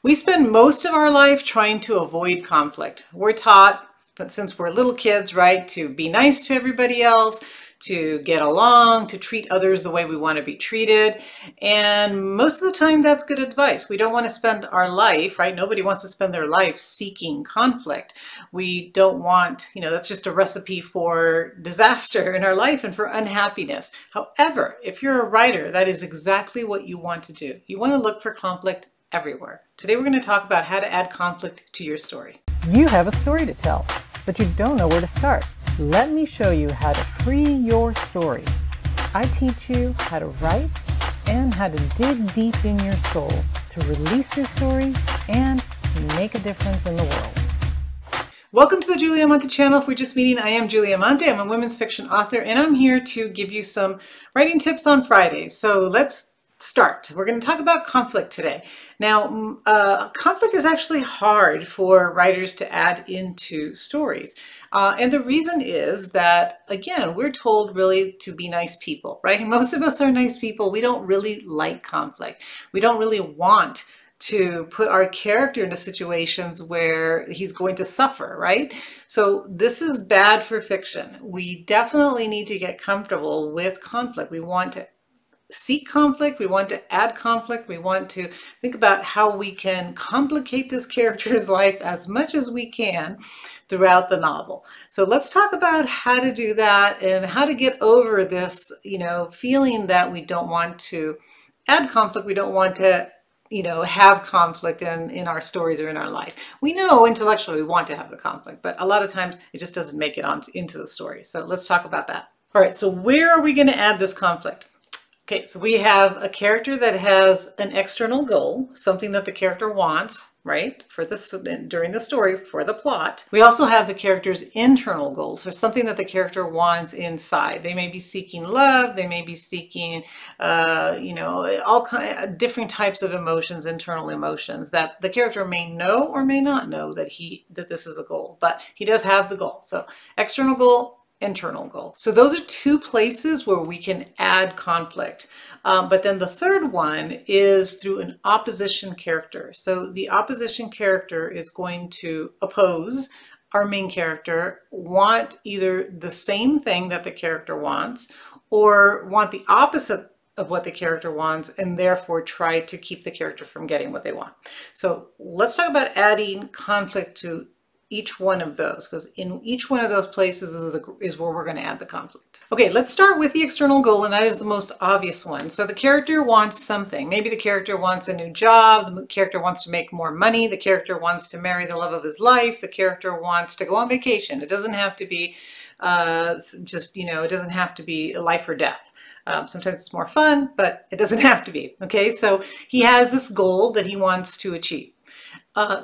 We spend most of our life trying to avoid conflict. We're taught, but since we're little kids, right, to be nice to everybody else, to get along, to treat others the way we want to be treated. And most of the time that's good advice. We don't want to spend our life, right? Nobody wants to spend their life seeking conflict. We don't want, that's just a recipe for disaster in our life and for unhappiness. However, if you're a writer, that is exactly what you want to do. You want to look for conflict everywhere. Today we're going to talk about how to add conflict to your story. You have a story to tell, but you don't know where to start. Let me show you how to free your story. I teach you how to write and how to dig deep in your soul to release your story and make a difference in the world. Welcome to the Julie Amante channel. If we're just meeting, I am Julie Amante. I'm a women's fiction author, and I'm here to give you some writing tips on Fridays. So let's start. We're going to talk about conflict today. Now, conflict is actually hard for writers to add into stories. And the reason is that, again, we're told really to be nice people, right? Most of us are nice people. We don't really like conflict. We don't really want to put our character into situations where he's going to suffer, right? So this is bad for fiction. We definitely need to get comfortable with conflict. We want to seek conflict, we want to add conflict, we want to think about how we can complicate this character's life as much as we can throughout the novel. So let's talk about how to do that and how to get over this, feeling that we don't want to add conflict, we don't want to have conflict in our stories or in our life. We know intellectually we want to have the conflict, but a lot of times it just doesn't make it into the story. So let's talk about that. All right, so where are we going to add this conflict? Okay, so we have a character that has an external goal, something that the character wants, right, for this during the story, for the plot. We also have the character's internal goals, or something that the character wants inside. They may be seeking love, they may be seeking, all different types of emotions, internal emotions that the character may know or may not know that this is a goal, but he does have the goal. So external goal, internal goal. So those are two places where we can add conflict. But then the third one is through an opposition character. So the opposition character is going to oppose our main character, want either the same thing that the character wants or want the opposite of what the character wants, and therefore try to keep the character from getting what they want. So let's talk about adding conflict to each one of those, because in each one of those places is where we're going to add the conflict. Okay, let's start with the external goal, and that is the most obvious one. So the character wants something. Maybe the character wants a new job, the character wants to make more money, the character wants to marry the love of his life, the character wants to go on vacation. It doesn't have to be it doesn't have to be life or death. Sometimes it's more fun, but it doesn't have to be. Okay, so he has this goal that he wants to achieve.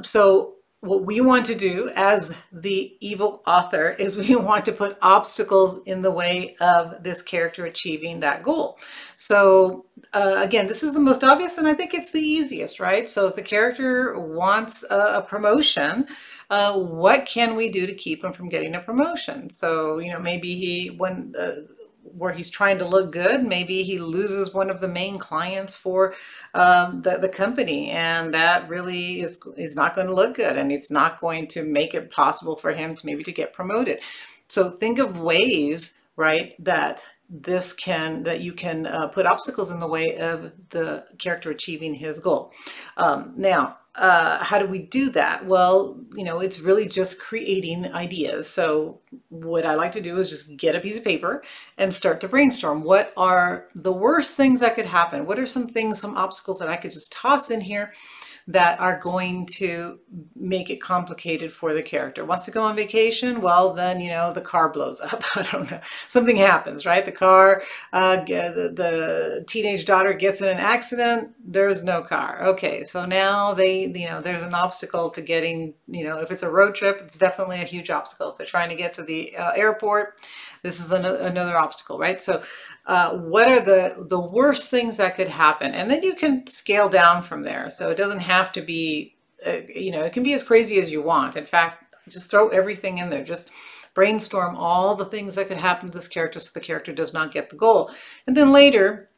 So what we want to do as the evil author is we want to put obstacles in the way of this character achieving that goal. So again, this is the most obvious, and I think it's the easiest, right? So if the character wants a promotion, what can we do to keep him from getting a promotion? So, maybe where he's trying to look good, maybe he loses one of the main clients for the company, and that really is not going to look good, and it's not going to make it possible for him to get promoted. So think of ways, right, that you can put obstacles in the way of the character achieving his goal. Now, how do we do that? Well, it's really just creating ideas. So what I like to do is just get a piece of paper and start to brainstorm. What are the worst things that could happen? What are some obstacles that I could just toss in here that are going to make it complicated for the character? Wants to go on vacation? Well, then, the car blows up. I don't know. Something happens, right? The car, the teenage daughter gets in an accident. There's no car. Okay, so now there's an obstacle to getting, if it's a road trip, it's definitely a huge obstacle. If they're trying to get to the airport, this is another obstacle, right? So what are the worst things that could happen? And then you can scale down from there. So it doesn't have to be, it can be as crazy as you want. In fact, just throw everything in there. Just brainstorm all the things that could happen to this character so the character does not get the goal. And then later,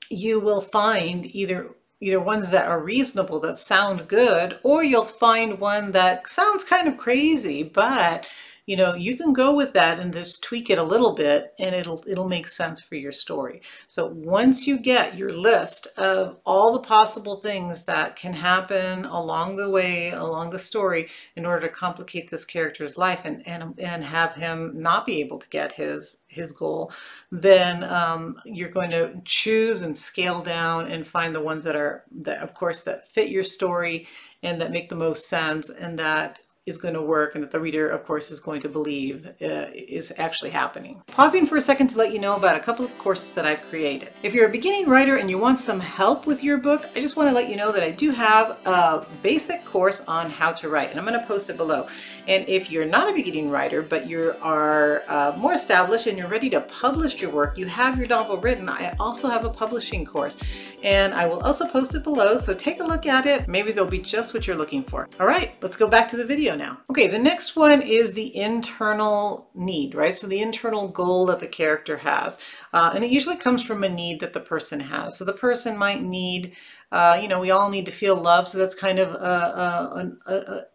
you will find either either ones that are reasonable, that sound good, or you'll find one that sounds kind of crazy, but you know, you can go with that and just tweak it a little bit and it'll make sense for your story. So once you get your list of all the possible things that can happen along the way, along the story, in order to complicate this character's life and have him not be able to get his goal, then you're going to choose and scale down and find the ones that of course that fit your story and that make the most sense and that is going to work and that the reader, of course, is going to believe is actually happening. Pausing for a second to let you know about a couple of courses that I've created. If you're a beginning writer and you want some help with your book, I just want to let you know that I do have a basic course on how to write, and I'm going to post it below. And if you're not a beginning writer, but you are more established and you're ready to publish your work, you have your novel written, I also have a publishing course, and I will also post it below, so take a look at it. Maybe they'll be just what you're looking for. All right, let's go back to the video now. Okay, the next one is the internal need, right? So the internal goal that the character has. And it usually comes from a need that the person has. So the person might need, you know, we all need to feel love. So that's kind of a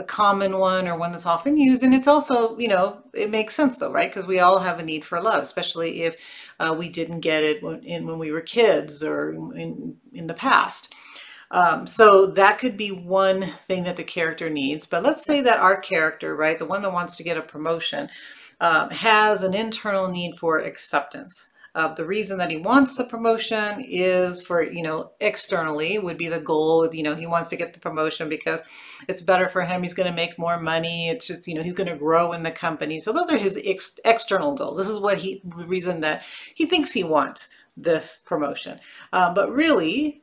common one, or one that's often used. And it's also, you know, it makes sense though, right? Because we all have a need for love, especially if we didn't get it when we were kids or in the past. So that could be one thing that the character needs. But let's say that our character, right, the one that wants to get a promotion, has an internal need for acceptance. The reason that he wants the promotion is for, you know, externally would be the goal. You know, he wants to get the promotion because it's better for him. He's going to make more money. It's just, you know, he's going to grow in the company. So those are his external goals. This is what the reason that he thinks he wants this promotion. But really,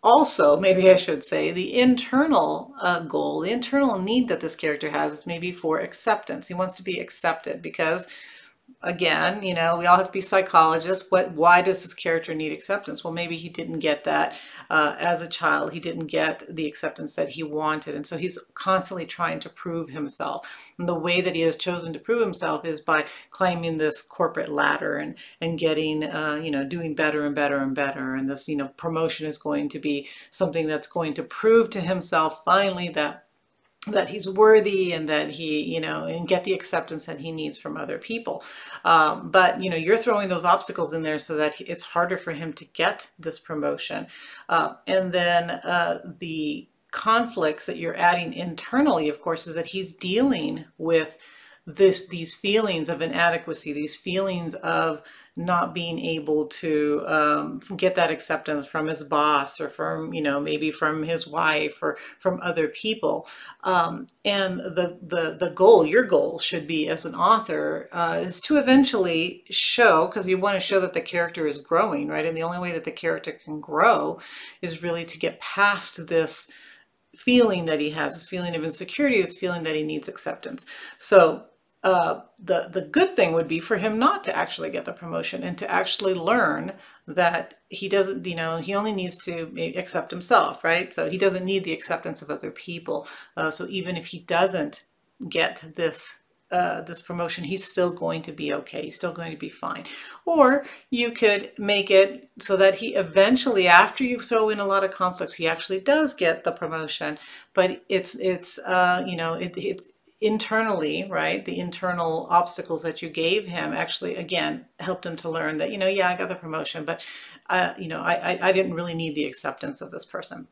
also, maybe I should say, the internal goal, the internal need that this character has is maybe for acceptance. He wants to be accepted because, again, you know, we all have to be psychologists. Why does this character need acceptance? Well, maybe he didn't get that as a child. He didn't get the acceptance that he wanted. And so he's constantly trying to prove himself. And the way that he has chosen to prove himself is by climbing this corporate ladder and getting, you know, doing better and better and better. And this, you know, promotion is going to be something that's going to prove to himself finally that he's worthy and that he, you know, and get the acceptance that he needs from other people. But, you know, you're throwing those obstacles in there so that it's harder for him to get this promotion. And then the conflicts that you're adding internally, of course, is that he's dealing with these feelings of inadequacy, these feelings of not being able to get that acceptance from his boss or from, you know, maybe from his wife or from other people. And the goal, your goal should be as an author is to eventually show, because you want to show that the character is growing, right? And the only way that the character can grow is really to get past this feeling that he has, this feeling of insecurity, this feeling that he needs acceptance. So the good thing would be for him not to actually get the promotion and to actually learn that he doesn't, you know, he only needs to accept himself, right? So he doesn't need the acceptance of other people. So even if he doesn't get this promotion, he's still going to be okay. He's still going to be fine. Or you could make it so that he eventually, after you throw in a lot of conflicts, he actually does get the promotion. But it's you know, it's internally, right? The internal obstacles that you gave him actually, again, helped him to learn that, you know, yeah, I got the promotion, but you know, I didn't really need the acceptance of this person.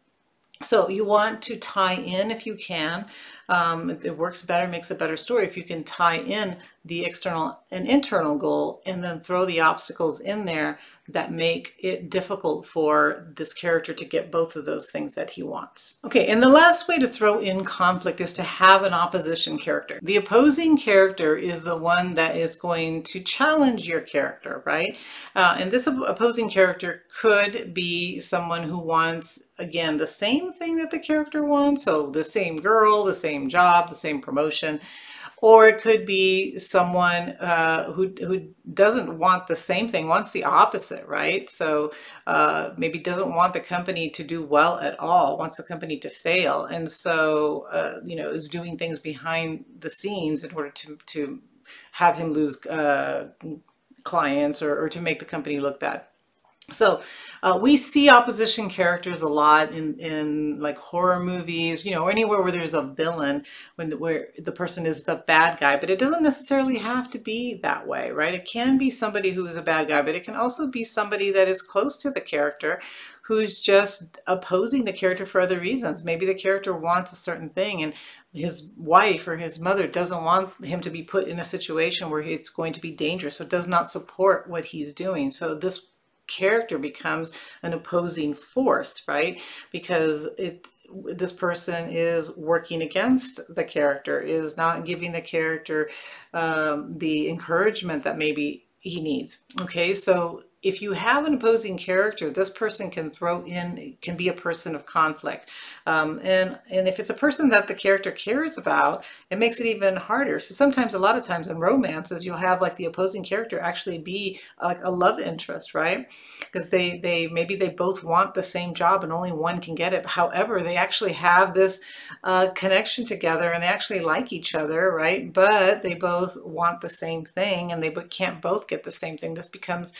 So you want to tie in, if you can, it works better, makes a better story if you can tie in the external and internal goal and then throw the obstacles in there that make it difficult for this character to get both of those things that he wants. Okay, and the last way to throw in conflict is to have an opposition character. The opposing character is the one that is going to challenge your character, right? And this opposing character could be someone who wants, again, the same thing that the character wants, so the same girl, the same job, the same promotion. Or it could be someone who doesn't want the same thing, wants the opposite, right? So maybe doesn't want the company to do well at all, wants the company to fail. And so, you know, is doing things behind the scenes in order to have him lose clients or to make the company look bad. So we see opposition characters a lot in like horror movies, you know, anywhere where there's a villain, where the person is the bad guy, but it doesn't necessarily have to be that way, right? It can be somebody who is a bad guy, but it can also be somebody that is close to the character who's just opposing the character for other reasons. Maybe the character wants a certain thing and his wife or his mother doesn't want him to be put in a situation where it's going to be dangerous, so does not support what he's doing. So this character becomes an opposing force, right? Because this person is working against the character, is not giving the character the encouragement that maybe he needs. Okay, so if you have an opposing character, this person can can be a person of conflict. And if it's a person that the character cares about, it makes it even harder. So sometimes, a lot of times in romances, you'll have like the opposing character actually be like a love interest, right? Because maybe they both want the same job and only one can get it. However, they actually have this connection together and they actually like each other, right? But they both want the same thing and they can't both get the same thing. This becomes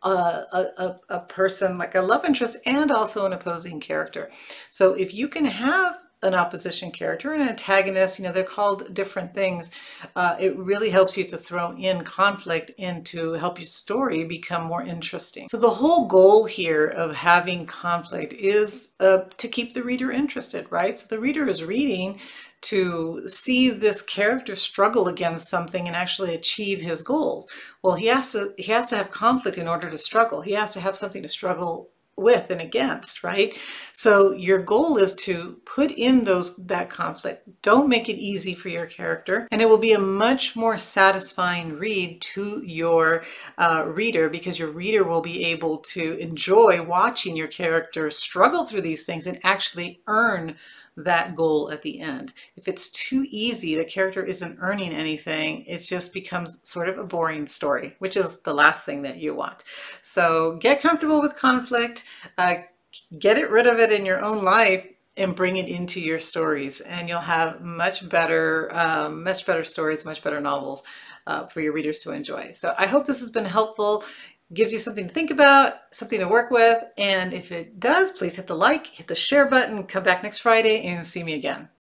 a person like a love interest and also an opposing character. So if you can have an opposition character, an antagonist, you know, they're called different things. It really helps you to throw in conflict and to help your story become more interesting. So the whole goal here of having conflict is to keep the reader interested, right? So the reader is reading to see this character struggle against something and actually achieve his goals. Well, he has to have conflict in order to struggle. He has to have something to struggle with and against, right? So your goal is to put in that conflict. Don't make it easy for your character, and it will be a much more satisfying read to your reader, because your reader will be able to enjoy watching your character struggle through these things and actually earn that goal at the end. If it's too easy, the character isn't earning anything, it just becomes sort of a boring story, which is the last thing that you want. So get comfortable with conflict, get rid of it in your own life and bring it into your stories, and you'll have much better stories, much better novels for your readers to enjoy. So I hope this has been helpful, gives you something to think about, something to work with. And if it does, please hit the like, hit the share button, come back next Friday and see me again.